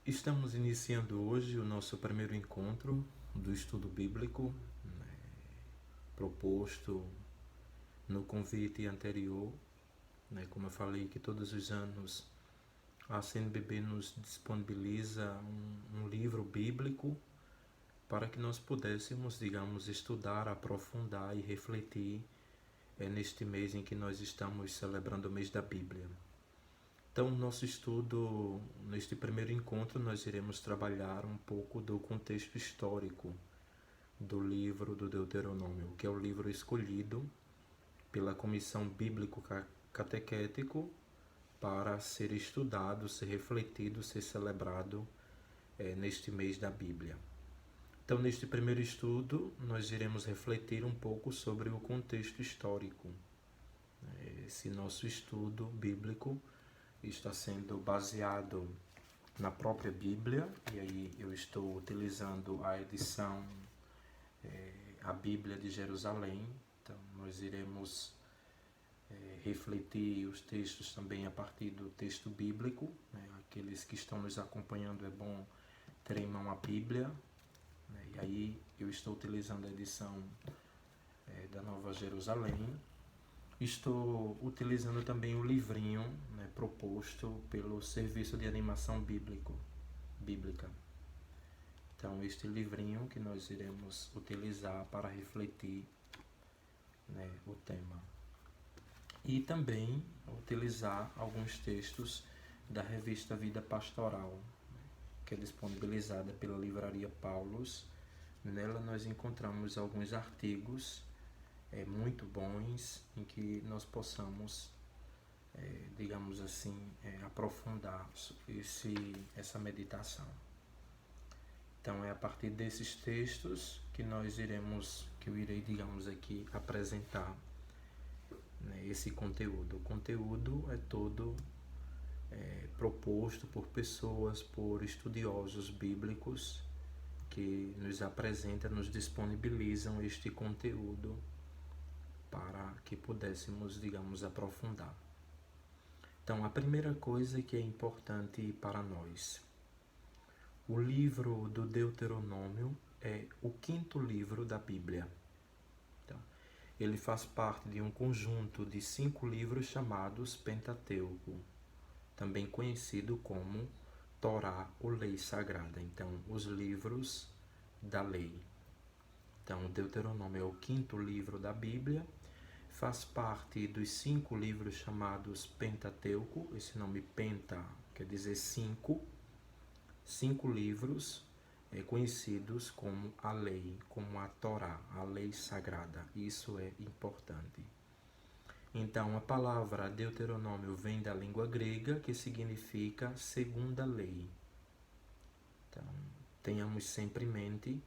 Estamos iniciando hoje o nosso primeiro encontro do estudo bíblico, proposto no convite anterior. Como eu falei, que todos os anos a CNBB nos disponibiliza um livro bíblico para que nós pudéssemos, estudar, aprofundar e refletir neste mês em que nós estamos celebrando o mês da Bíblia. Então, nosso estudo, neste primeiro encontro, nós iremos trabalhar um pouco do contexto histórico do livro do Deuteronômio, que é o livro escolhido pela Comissão Bíblico-Catequético para ser estudado, ser refletido, ser celebrado neste mês da Bíblia. Então, neste primeiro estudo, nós iremos refletir um pouco sobre o contexto histórico. Esse nosso estudo bíblico está sendo baseado na própria Bíblia, e aí eu estou utilizando a edição a Bíblia de Jerusalém. Então nós iremos refletir os textos também a partir do texto bíblico. Aqueles que estão nos acompanhando, é bom ter em mão a Bíblia, e aí eu estou utilizando a edição da Nova Jerusalém. Estou utilizando também o livrinho proposto pelo Serviço de Animação Bíblica. Então, este livrinho que nós iremos utilizar para refletir o tema. E também utilizar alguns textos da revista Vida Pastoral, que é disponibilizada pela Livraria Paulus. Nela nós encontramos alguns artigos muito bons em que nós possamos, aprofundar essa meditação. Então é a partir desses textos que eu irei, apresentar esse conteúdo. O conteúdo é todo proposto por pessoas, por estudiosos bíblicos que nos apresentam, nos disponibilizam este conteúdo para que pudéssemos, aprofundar. Então, a primeira coisa que é importante para nós: o livro do Deuteronômio é o quinto livro da Bíblia. Então, ele faz parte de um conjunto de 5 livros chamados Pentateuco, também conhecido como Torá, ou Lei Sagrada. Então, os livros da lei. Então, o Deuteronômio é o quinto livro da Bíblia, faz parte dos 5 livros chamados Pentateuco. Esse nome Penta quer dizer 5. 5 livros conhecidos como a lei, como a Torá, a lei sagrada. Isso é importante. Então, a palavra Deuteronômio vem da língua grega, que significa segunda lei. Então, tenhamos sempre em mente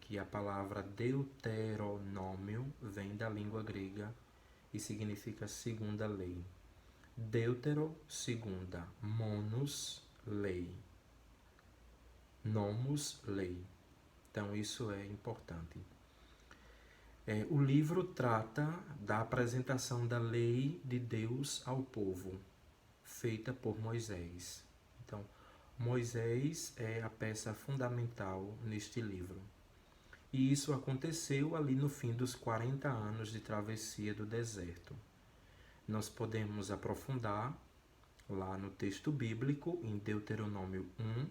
que a palavra Deuteronômio vem da língua grega e significa segunda lei. Deutero, segunda. Monos, lei. Nomos, lei. Então isso é importante. O livro trata da apresentação da lei de Deus ao povo, feita por Moisés. Então, Moisés é a peça fundamental neste livro. E isso aconteceu ali no fim dos 40 anos de travessia do deserto. Nós podemos aprofundar lá no texto bíblico, em Deuteronômio 1,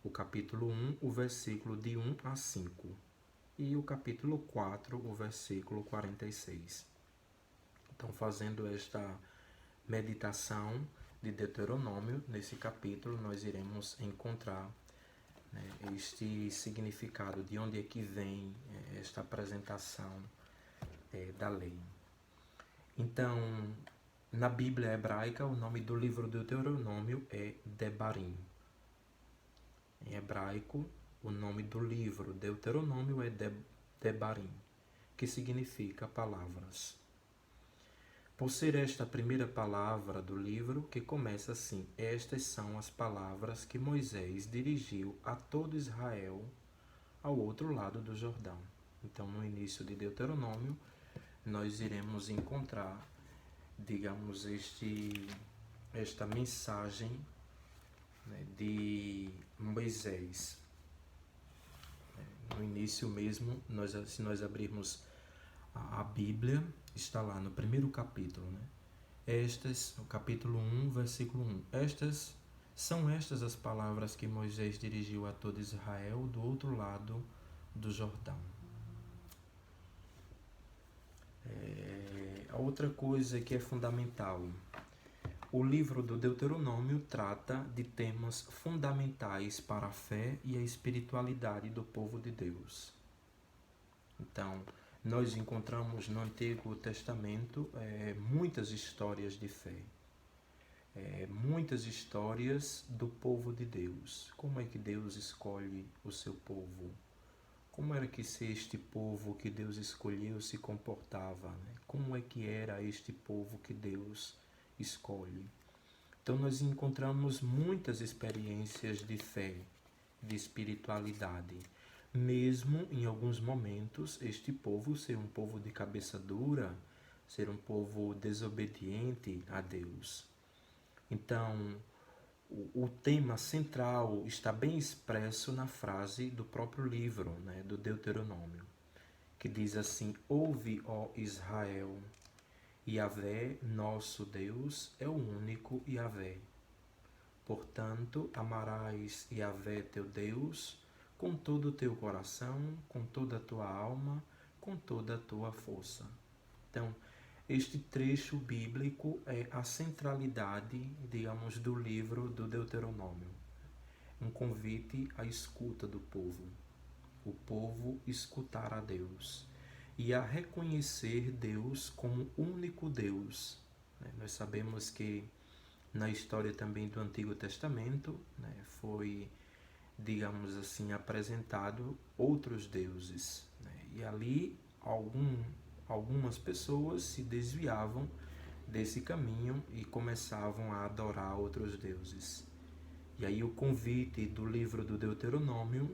o capítulo 1, o versículo de 1 a 5. E o capítulo 4, o versículo 46. Então, fazendo esta meditação de Deuteronômio, nesse capítulo nós iremos encontrar este significado, de onde é que vem esta apresentação da lei. Então, na Bíblia hebraica, o nome do livro do Deuteronômio é Debarim. Em hebraico, o nome do livro Deuteronômio é Debarim, que significa palavras. Por ser esta a primeira palavra do livro, que começa assim: estas são as palavras que Moisés dirigiu a todo Israel ao outro lado do Jordão. Então, no início de Deuteronômio, nós iremos encontrar, esta mensagem né, de Moisés. No início mesmo, se nós abrirmos a Bíblia, está lá no primeiro capítulo, né? No capítulo 1, versículo 1. São estas as palavras que Moisés dirigiu a todo Israel do outro lado do Jordão. A outra coisa que é fundamental, o livro do Deuteronômio trata de temas fundamentais para a fé e a espiritualidade do povo de Deus. Então, nós encontramos no Antigo Testamento muitas histórias de fé, muitas histórias do povo de Deus. Como é que Deus escolhe o seu povo? Como era que este povo que Deus escolheu se comportava? Né? Como é que era este povo que Deus escolhe? Então nós encontramos muitas experiências de fé, de espiritualidade. Mesmo em alguns momentos este povo ser um povo de cabeça dura, ser um povo desobediente a Deus. Então, o tema central está bem expresso na frase do próprio livro, né, do Deuteronômio, que diz assim: ouve, ó Israel, Yahvé, nosso Deus, é o único Yahvé. Portanto, amarás Yahvé teu Deus com todo o teu coração, com toda a tua alma, com toda a tua força. Então, este trecho bíblico é a centralidade, digamos, do livro do Deuteronômio. Um convite à escuta do povo. O povo escutar a Deus e a reconhecer Deus como único Deus. Nós sabemos que na história também do Antigo Testamento, foi, digamos assim, apresentado outros deuses. E ali algumas pessoas se desviavam desse caminho e começavam a adorar outros deuses. E aí o convite do livro do Deuteronômio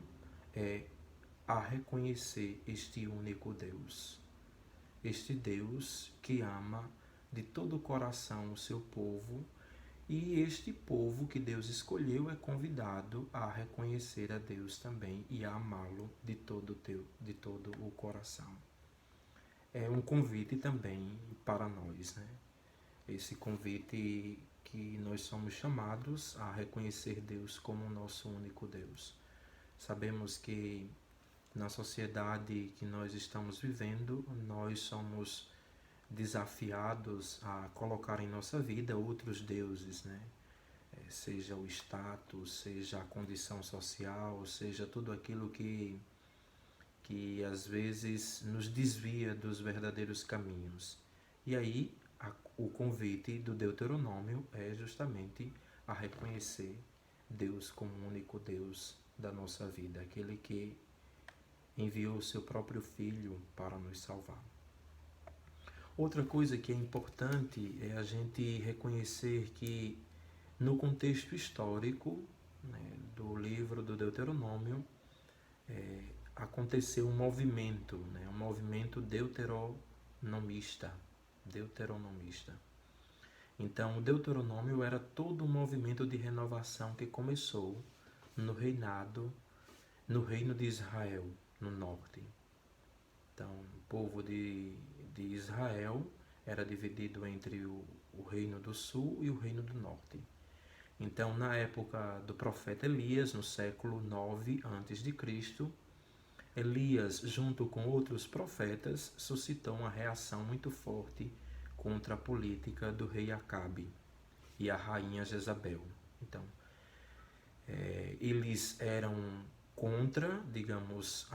é a reconhecer este único Deus. Este Deus que ama de todo o coração o seu povo, e este povo que Deus escolheu é convidado a reconhecer a Deus também e a amá-lo de todo o coração. É um convite também para nós, né? Esse convite que nós somos chamados a reconhecer Deus como nosso único Deus. Sabemos que na sociedade que nós estamos vivendo, nós somos desafiados a colocar em nossa vida outros deuses, né? Seja o status, seja a condição social, seja tudo aquilo que às vezes nos desvia dos verdadeiros caminhos. E aí o convite do Deuteronômio é justamente a reconhecer Deus como o único Deus da nossa vida, aquele que enviou o seu próprio Filho para nos salvar. Outra coisa que é importante é a gente reconhecer que no contexto histórico, né, do livro do Deuteronômio, aconteceu um movimento deuteronomista. Então, o Deuteronômio era todo um movimento de renovação que começou no reino de Israel, no norte. Então, o povo de Israel era dividido entre o reino do sul e o reino do norte. Então, na época do profeta Elias, no século 9 a.C., Elias, junto com outros profetas, suscitou uma reação muito forte contra a política do rei Acabe e a rainha Jezabel. Então, eles eram contra, digamos,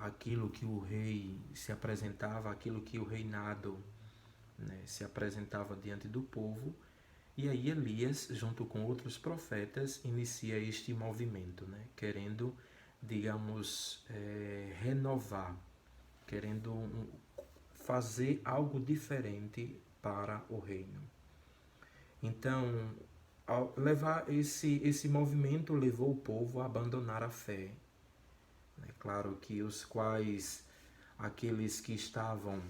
aquilo que o rei se apresentava, aquilo que o reinado, né, se apresentava diante do povo. E aí Elias, junto com outros profetas, inicia este movimento, né, querendo, digamos, renovar, querendo fazer algo diferente para o reino. Então, ao levar esse movimento levou o povo a abandonar a fé. É claro que aqueles que estavam,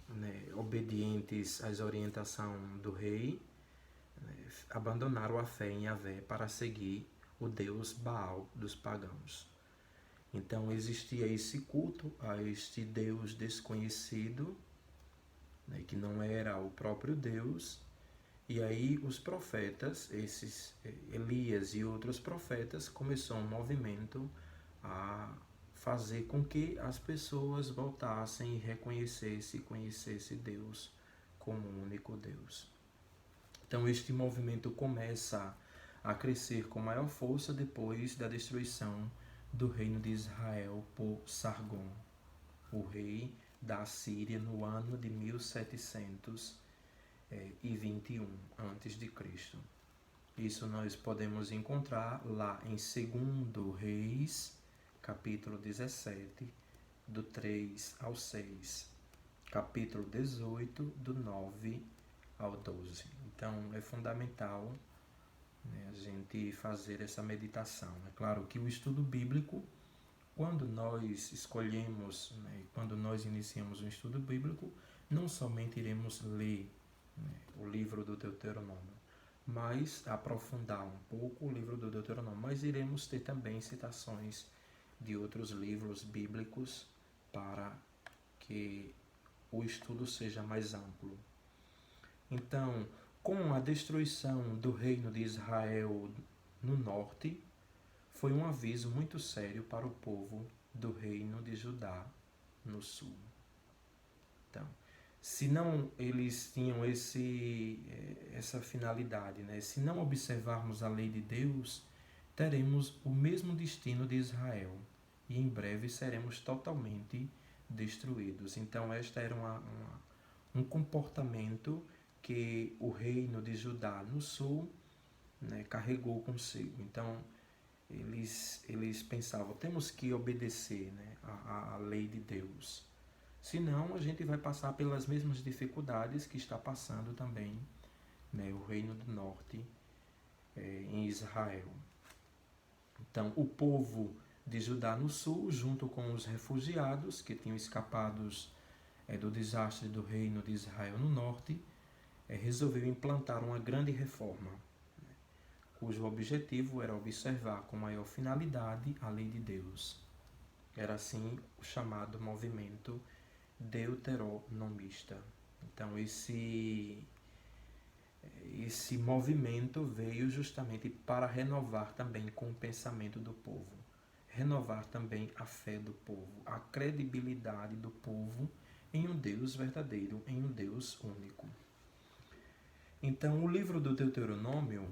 né, obedientes às orientações do rei, né, abandonaram a fé em Yahvé para seguir o deus Baal dos pagãos. Então existia esse culto a este Deus desconhecido, né, que não era o próprio Deus. E aí os profetas, esses Elias e outros profetas, começou um movimento a fazer com que as pessoas voltassem e reconhecessem e conhecessem Deus como o único Deus. Então este movimento começa a crescer com maior força depois da destruição do reino de Israel por Sargon, o rei da Assíria, no ano de 1721 a.C. Isso nós podemos encontrar lá em 2 Reis, capítulo 17, do 3 ao 6, capítulo 18, do 9 ao 12. Então é fundamental, né, a gente fazer essa meditação. É claro que o estudo bíblico, quando nós escolhemos, né, quando nós iniciamos um estudo bíblico, não somente iremos ler, né, o livro do Deuteronômio, mas aprofundar um pouco o livro do Deuteronômio, mas iremos ter também citações de outros livros bíblicos para que o estudo seja mais amplo. Então, com a destruição do reino de Israel no norte, foi um aviso muito sério para o povo do reino de Judá no sul. Então, se não eles tinham essa finalidade, né? Se não observarmos a lei de Deus, teremos o mesmo destino de Israel e em breve seremos totalmente destruídos. Então, este era um comportamento que o reino de Judá no sul, né, carregou consigo. Então, eles pensavam, temos que obedecer, né, a lei de Deus. Senão, a gente vai passar pelas mesmas dificuldades que está passando também, né, o reino do norte em Israel. Então, o povo de Judá no sul, junto com os refugiados que tinham escapado do desastre do reino de Israel no norte, resolveu implantar uma grande reforma, né, cujo objetivo era observar com maior finalidade a lei de Deus. Era assim o chamado movimento deuteronomista. Então esse movimento veio justamente para renovar também com o pensamento do povo, renovar também a fé do povo, a credibilidade do povo em um Deus verdadeiro, em um Deus único. Então, o livro do Deuteronômio,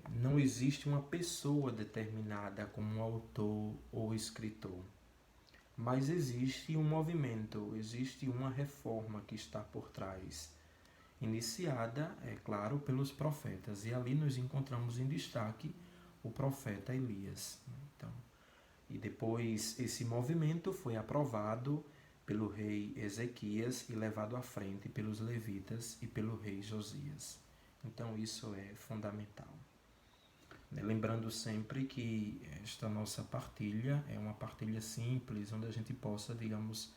não existe uma pessoa determinada como autor ou escritor, mas existe um movimento, existe uma reforma que está por trás, iniciada, é claro, pelos profetas. E ali nós encontramos em destaque o profeta Elias. Então, e depois esse movimento foi aprovado pelo rei Ezequias e levado à frente pelos levitas e pelo rei Josias. Então isso é fundamental. Lembrando sempre que esta nossa partilha é uma partilha simples, onde a gente possa, digamos,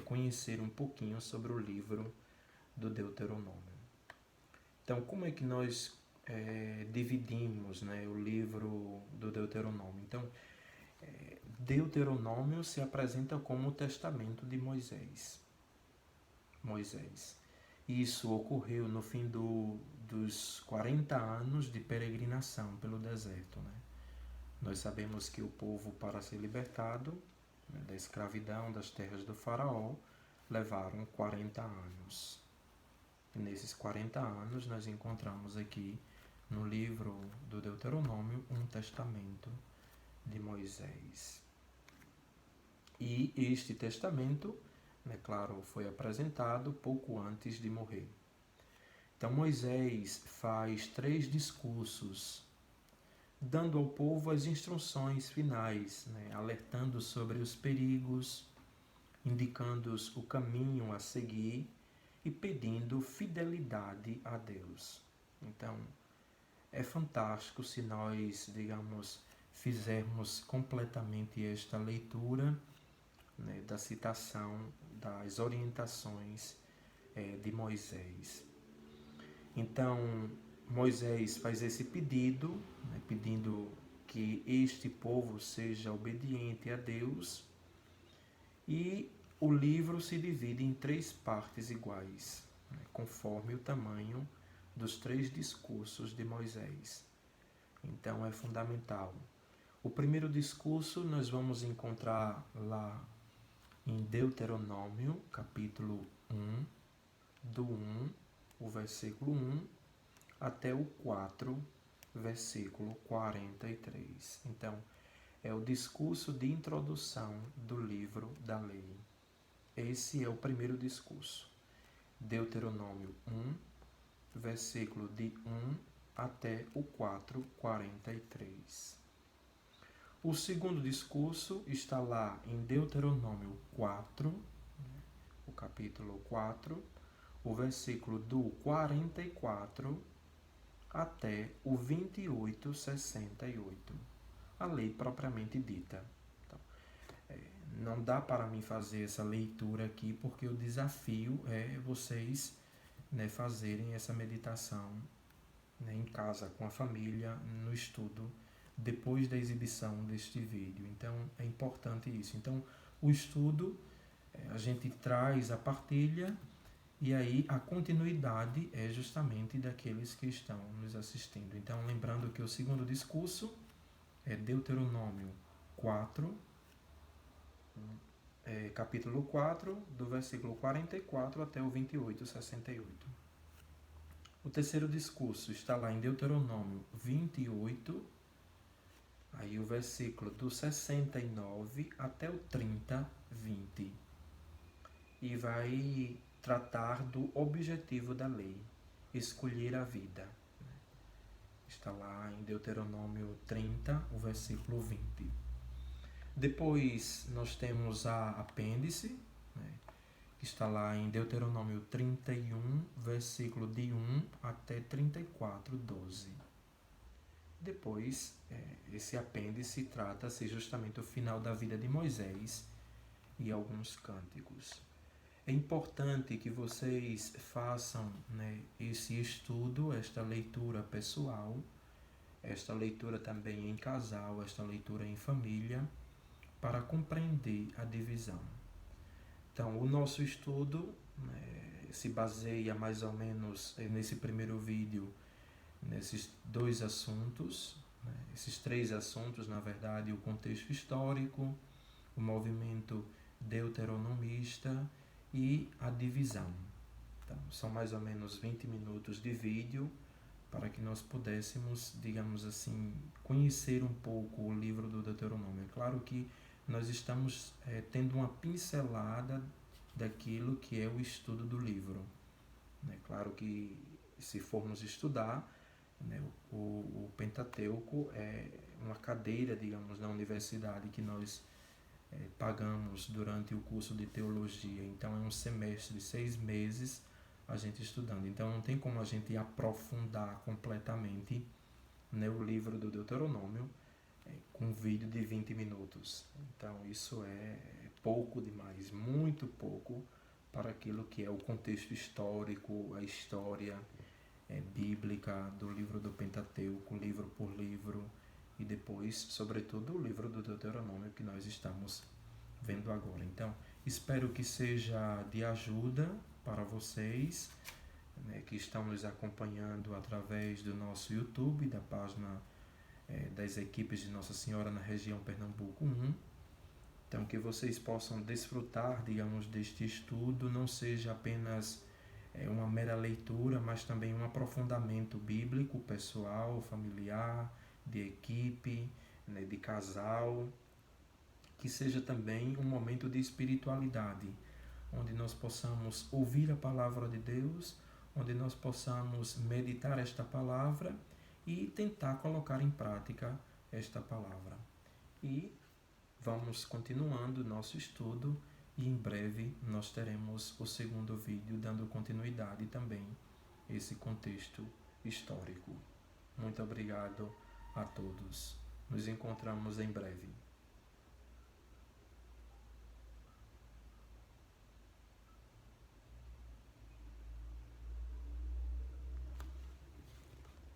conhecer um pouquinho sobre o livro do Deuteronômio. Então, como é que nós dividimos, né, o livro do Deuteronômio? Então, Deuteronômio se apresenta como o testamento de Moisés. Isso ocorreu no fim dos 40 anos de peregrinação pelo deserto, né? Nós sabemos que o povo, para ser libertado, né, da escravidão das terras do faraó, levaram 40 anos. E nesses 40 anos nós encontramos aqui no livro do Deuteronômio um testamento de Moisés. E este testamento, né, claro, foi apresentado pouco antes de morrer. Então Moisés faz 3 discursos, dando ao povo as instruções finais, né, alertando sobre os perigos, indicando-os o caminho a seguir e pedindo fidelidade a Deus. Então, é fantástico se nós, digamos, fizermos completamente esta leitura, né, da citação das orientações de Moisés. Então, Moisés faz esse pedido, né, pedindo que este povo seja obediente a Deus, e o livro se divide em 3 partes iguais, né, conforme o tamanho dos 3 discursos de Moisés. Então é fundamental. O primeiro discurso nós vamos encontrar lá em Deuteronômio, capítulo 1, do 1, o versículo 1, até o 4, versículo 43. Então, é o discurso de introdução do livro da lei. Esse é o primeiro discurso. Deuteronômio 1, versículo de 1 até o 4, 43. O segundo discurso está lá em Deuteronômio 4, o capítulo 4, o versículo do 44 até o 28, 68. A lei propriamente dita. Então, não dá para mim fazer essa leitura aqui, porque o desafio é vocês, né, fazerem essa meditação, né, em casa, com a família, no estudo, depois da exibição deste vídeo. Então, é importante isso. Então, o estudo, a gente traz a partilha, e aí a continuidade é justamente daqueles que estão nos assistindo. Então, lembrando que o segundo discurso é Deuteronômio 4, capítulo 4, do versículo 44 até o 28, 68. O terceiro discurso está lá em Deuteronômio 28, aí o versículo do 69 até o 30, 20. E vai tratar do objetivo da lei, escolher a vida. Está lá em Deuteronômio 30, o versículo 20. Depois nós temos a apêndice, né, que está lá em Deuteronômio 31, versículo de 1 até 34, 12. Depois, esse apêndice trata-se justamente do final da vida de Moisés e alguns cânticos. É importante que vocês façam, né, esse estudo, esta leitura pessoal, esta leitura também em casal, esta leitura em família, para compreender a divisão. Então, o nosso estudo, né, se baseia mais ou menos nesse primeiro vídeo, nesses 2 assuntos, né, esses 3 assuntos, na verdade, o contexto histórico, o movimento deuteronomista e a divisão. Então, são mais ou menos 20 minutos de vídeo para que nós pudéssemos, digamos assim, conhecer um pouco o livro do Deuteronômio. É claro que nós estamos tendo uma pincelada daquilo que é o estudo do livro. É claro que se formos estudar, né, o Pentateuco é uma cadeira, digamos, na universidade que nós pagamos durante o curso de teologia. Então é um semestre, 6 meses a gente estudando. Então não tem como a gente aprofundar completamente, né, o livro do Deuteronômio com um vídeo de 20 minutos. Então isso é pouco demais, muito pouco para aquilo que é o contexto histórico, a história bíblica do livro do Pentateuco, livro por livro, e depois, sobretudo, o livro do Deuteronômio que nós estamos vendo agora. Então, espero que seja de ajuda para vocês, né, que estão nos acompanhando através do nosso YouTube, da página das equipes de Nossa Senhora na região Pernambuco 1. Então, que vocês possam desfrutar, digamos, deste estudo, não seja apenas uma mera leitura, mas também um aprofundamento bíblico, pessoal, familiar, de equipe, né, de casal, que seja também um momento de espiritualidade, onde nós possamos ouvir a palavra de Deus, onde nós possamos meditar esta palavra e tentar colocar em prática esta palavra. E vamos continuando o nosso estudo, e em breve nós teremos o segundo vídeo dando continuidade também a esse contexto histórico. Muito obrigado a todos. Nos encontramos em breve.